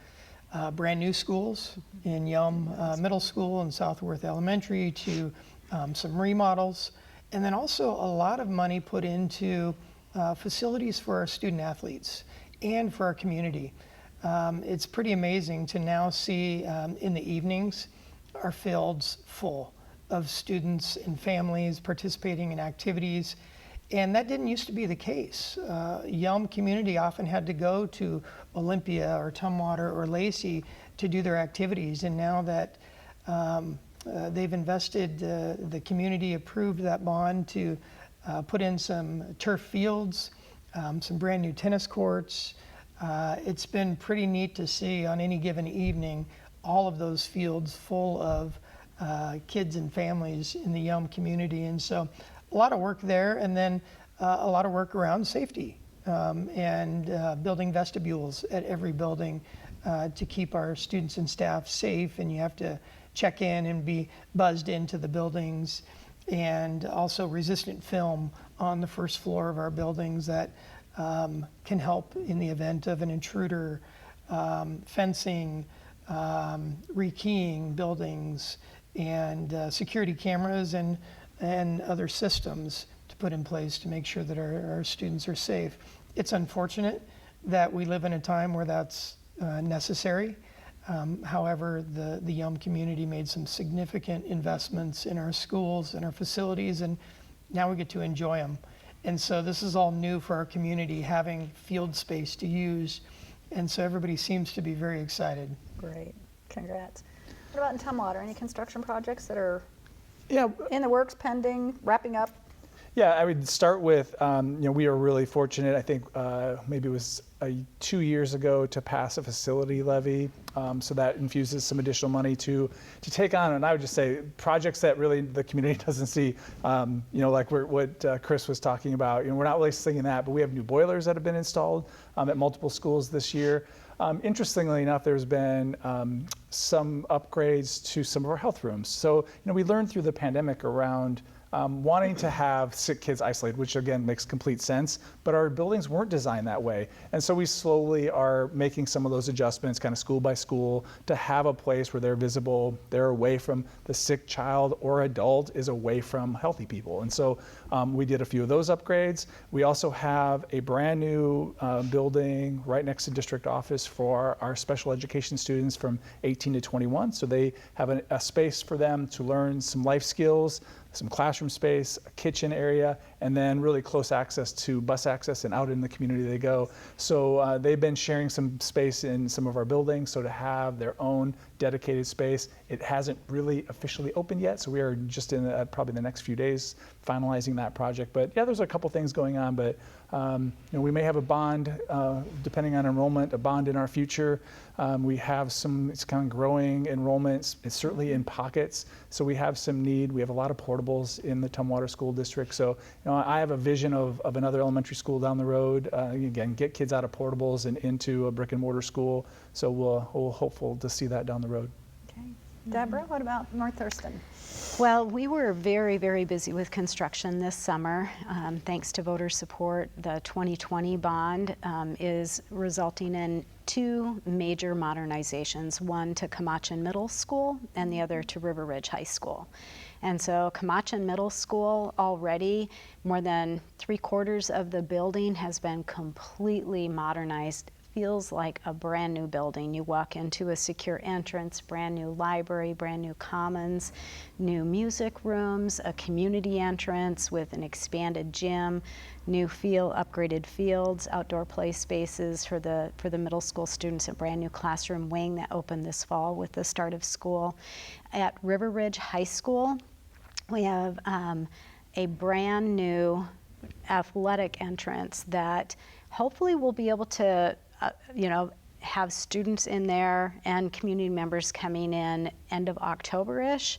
brand new schools in Yelm Middle School and Southworth Elementary to some remodels, and then also a lot of money put into facilities for our student athletes and for our community. It's pretty amazing to now see in the evenings our fields full of students and families participating in activities, and that didn't used to be the case. Yelm community often had to go to Olympia or Tumwater or Lacey to do their activities, and now that they've invested, the community approved that bond to put in some turf fields, some brand new tennis courts. It's been pretty neat to see on any given evening all of those fields full of kids and families in the Yelm community. And so a lot of work there, and then a lot of work around safety and building vestibules at every building to keep our students and staff safe. And you have to check in and be buzzed into the buildings, and also resistant film on the first floor of our buildings that can help in the event of an intruder, fencing, rekeying buildings, and security cameras and other systems to put in place to make sure that our students are safe. It's unfortunate that we live in a time where that's necessary. However, the Yelm community made some significant investments in our schools and our facilities, and now we get to enjoy them. And so this is all new for our community, having field space to use. And so everybody seems to be very excited. Great, congrats. What about in Tumwater? Any construction projects that are Yeah, in the works, pending, wrapping up? Yeah, I would start with, we are really fortunate, I think maybe it was 2 years ago, to pass a facility levy. So that infuses some additional money to take on, and I would just say projects that really the community doesn't see, like what Chris was talking about. We're not really seeing that, but we have new boilers that have been installed at multiple schools this year. Interestingly enough, there's been some upgrades to some of our health rooms. So, we learned through the pandemic around wanting to have sick kids isolated, which again makes complete sense, but our buildings weren't designed that way. And so we slowly are making some of those adjustments, kind of school by school, to have a place where they're visible, they're away from the sick child or adult, is away from healthy people. And so we did a few of those upgrades. We also have a brand new building right next to district office for our special education students from 18 to 21. So they have a space for them to learn some life skills, some classroom space, a kitchen area, and then really close access to bus access, and out in the community they go. So they've been sharing some space in some of our buildings, so to have their own dedicated space. It hasn't really officially opened yet, so we are just in probably the next few days finalizing that project. But yeah, there's a couple things going on, but we may have a bond, depending on enrollment, a bond in our future. We have it's kind of growing enrollments. It's certainly in pockets, so we have some need. We have a lot of portables in the Tumwater School District. So I have a vision of another elementary school down the road. Again, get kids out of portables and into a brick and mortar school. So we're hopeful to see that down the road. Okay. Deborah, what about North Thurston? Well, we were very, very busy with construction this summer. Thanks to voter support, the 2020 bond is resulting in 2 major modernizations, one to Camachin Middle School and the other to River Ridge High School. And so Camachin Middle School, already more than 3/4 of the building has been completely modernized. Feels like a brand new building. You walk into a secure entrance, brand new library, brand new commons, new music rooms, a community entrance with an expanded gym, new upgraded fields, outdoor play spaces for the middle school students, a brand new classroom wing that opened this fall with the start of school. At River Ridge High School, we have a brand new athletic entrance that hopefully will be able to have students in there and community members coming in end of October-ish.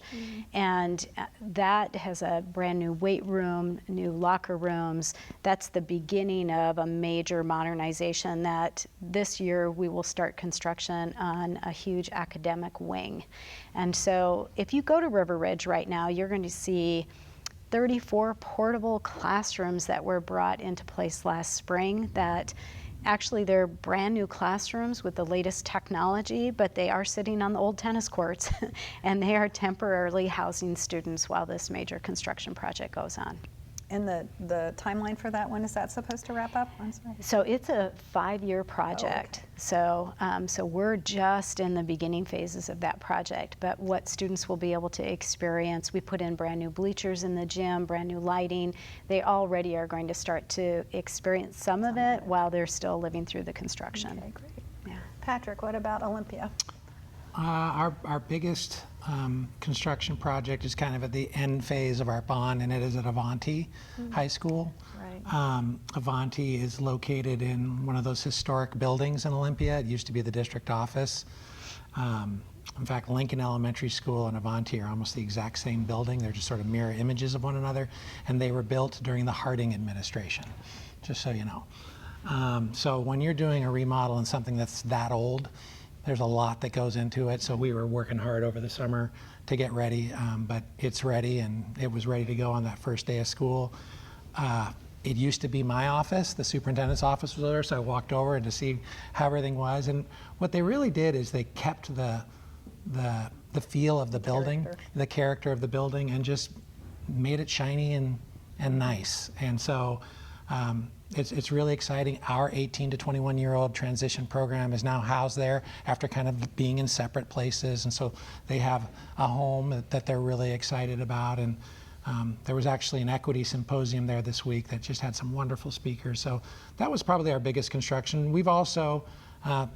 And that has a brand new weight room, new locker rooms. That's the beginning of a major modernization that this year we will start construction on a huge academic wing. And so if you go to River Ridge right now, you're going to see 34 portable classrooms that were brought into place last spring that actually they're brand new classrooms with the latest technology, but they are sitting on the old tennis courts and they are temporarily housing students while this major construction project goes on. And the timeline for that, when is that supposed to wrap up? I'm sorry. So it's a 5-year project. So we're just in the beginning phases of that project. But what students will be able to experience, we put in brand new bleachers in the gym, brand new lighting. They already are going to start to experience some of it while they're still living through the construction. Okay, great. Yeah. Patrick, what about Olympia? Our biggest construction project is kind of at the end phase of our bond, and it is at Avanti High School. Right. Avanti is located in one of those historic buildings in Olympia. It used to be the district office. In fact, Lincoln Elementary School and Avanti are almost the exact same building. They're just sort of mirror images of one another, and they were built during the Harding administration, just so you know. So when you're doing a remodel in something that's that old, there's a lot that goes into it. So we were working hard over the summer to get ready, but it's ready, and it was ready to go on that first day of school. It used to be my office. The superintendent's office was there, so I walked over and to see how everything was. And what they really did is they kept the feel of the building, the character of the building, and just made it shiny and nice. And so it's really exciting. Our 18 to 21-year-old transition program is now housed there after kind of being in separate places. And so they have a home that they're really excited about. And there was actually an equity symposium there this week that just had some wonderful speakers. So that was probably our biggest construction. We've also,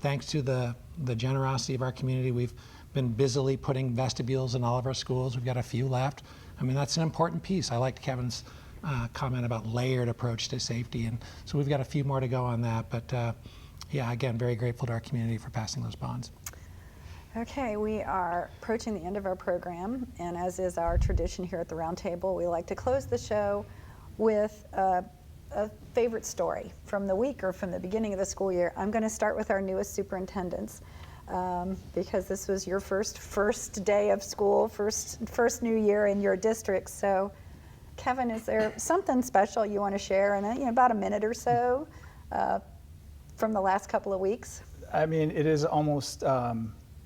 thanks to the generosity of our community, we've been busily putting vestibules in all of our schools. We've got a few left. I mean, that's an important piece. I liked Kevin's comment about layered approach to safety, and so we've got a few more to go on that. But yeah, again, very grateful to our community for passing those bonds. Okay, we are approaching the end of our program, and as is our tradition here at the Roundtable, we like to close the show with a favorite story from the week or from the beginning of the school year. I'm going to start with our newest superintendents because this was your first day of school, first new year in your district. So, Kevin, is there something special you want to share in about a minute or so from the last couple of weeks? I mean, it is almost,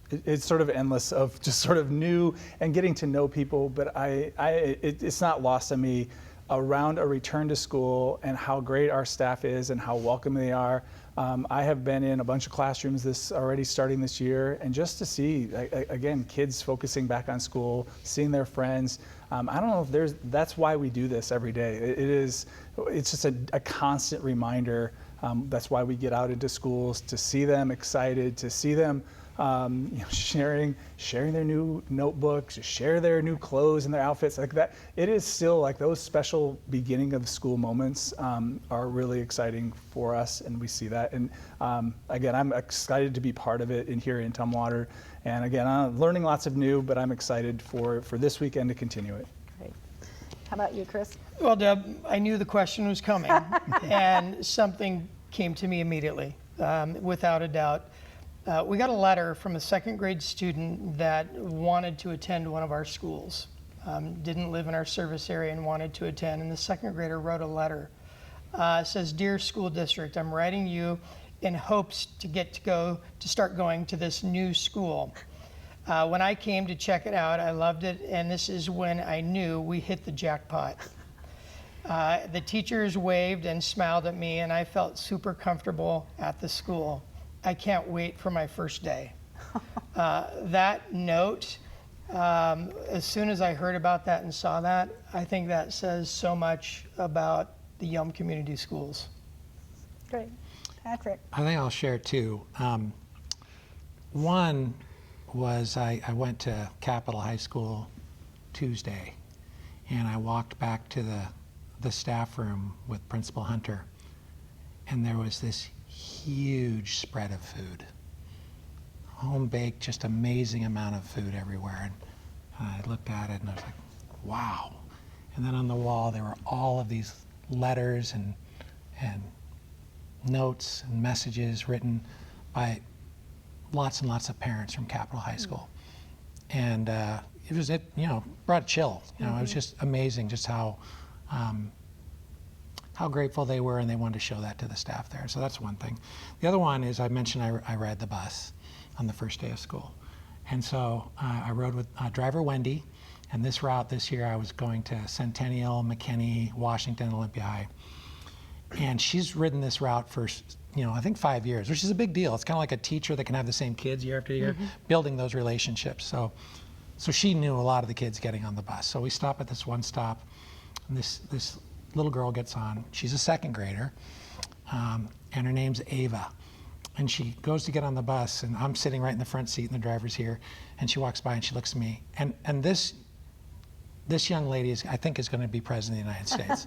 it's sort of endless of just sort of new and getting to know people, but it's not lost on me around a return to school and how great our staff is and how welcome they are. I have been in a bunch of classrooms already starting this year, and just to see, again, kids focusing back on school, seeing their friends. I don't know if that's why we do this every day. It's just a constant reminder. That's why we get out into schools, to see them excited, to see them sharing their new notebooks, to share their new clothes and their outfits like that. It is still like those special beginning of school moments are really exciting for us, and we see that. And again, I'm excited to be part of it here in Tumwater. And again, I'm learning lots of new, but I'm excited for this weekend to continue it. Great. How about you, Chris? Well, Deb, I knew the question was coming, and something came to me immediately, without a doubt. We got a letter from a second grade student that wanted to attend one of our schools, didn't live in our service area and wanted to attend, and the second grader wrote a letter. It says, "Dear school district, I'm writing you in hopes to start going to this new school. When I came to check it out, I loved it, and this is when I knew we hit the jackpot. The teachers waved and smiled at me, and I felt super comfortable at the school. I can't wait for my first day." That note, as soon as I heard about that and saw that, I think that says so much about the Yelm Community Schools. Great. Patrick? I think I'll share two. One was I went to Capitol High School Tuesday, and I walked back to the staff room with Principal Hunter, and there was this huge spread of food. home-baked, just amazing amount of food everywhere. And I looked at it and I was like, wow. And then on the wall, there were all of these letters and notes and messages written by lots and lots of parents from Capitol High School. And it brought a chill. It was just amazing just how grateful they were, and they wanted to show that to the staff there. So that's one thing. The other one is, I mentioned I ride the bus on the first day of school. And so I rode with driver Wendy, and this route this year I was going to Centennial, McKinney, Washington, Olympia High. And she's ridden this route for, I think 5 years, which is a big deal. It's kind of like a teacher that can have the same kids year after year, building those relationships. So she knew a lot of the kids getting on the bus. So we stop at this one stop, and this little girl gets on. She's a second grader, and her name's Ava. And she goes to get on the bus, and I'm sitting right in the front seat, and the driver's here. And she walks by, and she looks at me. And this young lady I think is going to be president of the United States.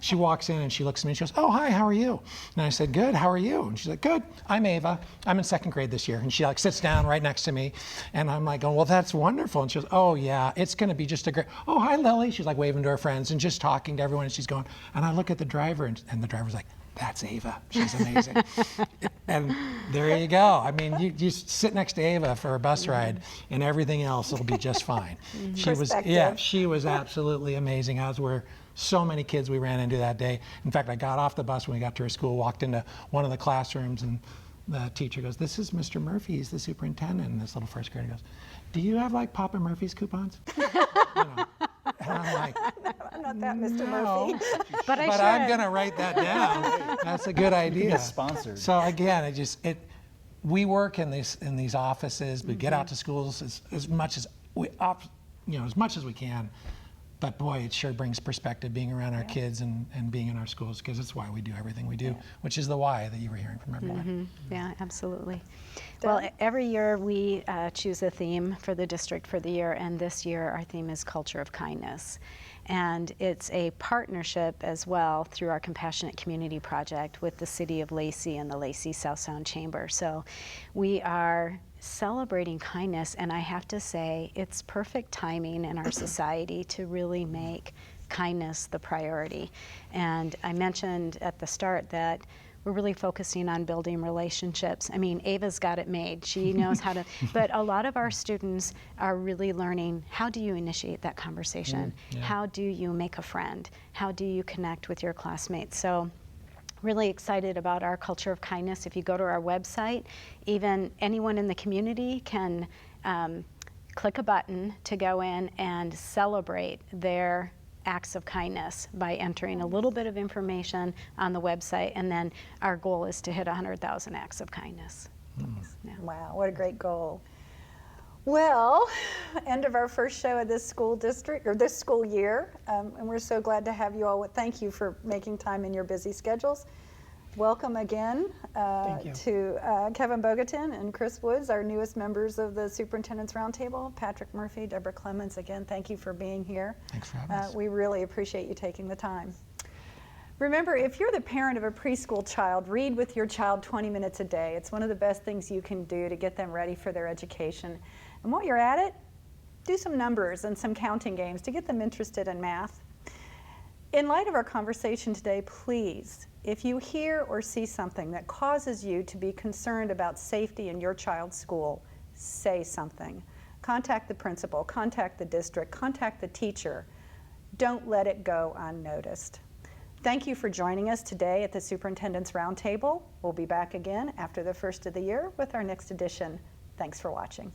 She walks in and she looks at me and she goes, "Oh, hi, how are you?" And I said, "Good, how are you?" And she's like, "Good, I'm Ava. I'm in second grade this year." And she sits down right next to me. And I'm like going, "Well, that's wonderful." And she goes, "Oh yeah, it's going to be just a great, oh, hi, Lily." She's like waving to her friends and just talking to everyone. And she's going, and I look at the driver and the driver's like, "That's Ava. She's amazing." And there you go. I mean, you sit next to Ava for a bus ride, and everything else will be just fine. She was absolutely amazing, as were so many kids we ran into that day. In fact, I got off the bus when we got to her school, walked into one of the classrooms, and the teacher goes, "This is Mr. Murphy. He's the superintendent." And this little first grader goes, "Do you have like Papa Murphy's coupons?" And I'm like, I'm not that Mr. "No, Murphy. But I'm going to write that down." That's a good idea. Get sponsored. So again, we work in these offices. We get out to schools as much as we can. But boy, it sure brings perspective being around our kids and being in our schools, because it's why we do everything we do, which is the why that you were hearing from everyone. Yeah, absolutely. Well, every year we choose a theme for the district for the year, and this year our theme is Culture of Kindness. And it's a partnership as well through our Compassionate Community Project with the City of Lacey and the Lacey South Sound Chamber. So we are celebrating kindness, and I have to say it's perfect timing in our society to really make kindness the priority. And I mentioned at the start that we're really focusing on building relationships. I mean, Ava's got it made. She knows how to, but a lot of our students are really learning, how do you initiate that conversation? How do you make a friend? How do you connect with your classmates? So really excited about our Culture of Kindness. If you go to our website, even anyone in the community can click a button to go in and celebrate their acts of kindness by entering a little bit of information on the website, and then our goal is to hit 100,000 acts of kindness. Yeah. Wow, what a great goal. Well, end of our first show of this school district, or this school year, and we're so glad to have you all. Thank you for making time in your busy schedules. Welcome again to Kevin Bogatin and Chris Woods, our newest members of the Superintendents Roundtable. Patrick Murphy, Deborah Clemens, again, thank you for being here. Thanks for having us. We really appreciate you taking the time. Remember, if you're the parent of a preschool child, read with your child 20 minutes a day. It's one of the best things you can do to get them ready for their education. And while you're at it, do some numbers and some counting games to get them interested in math. In light of our conversation today, please, if you hear or see something that causes you to be concerned about safety in your child's school, say something. Contact the principal, contact the district, contact the teacher. Don't let it go unnoticed. Thank you for joining us today at the Superintendents Roundtable. We'll be back again after the first of the year with our next edition. Thanks for watching.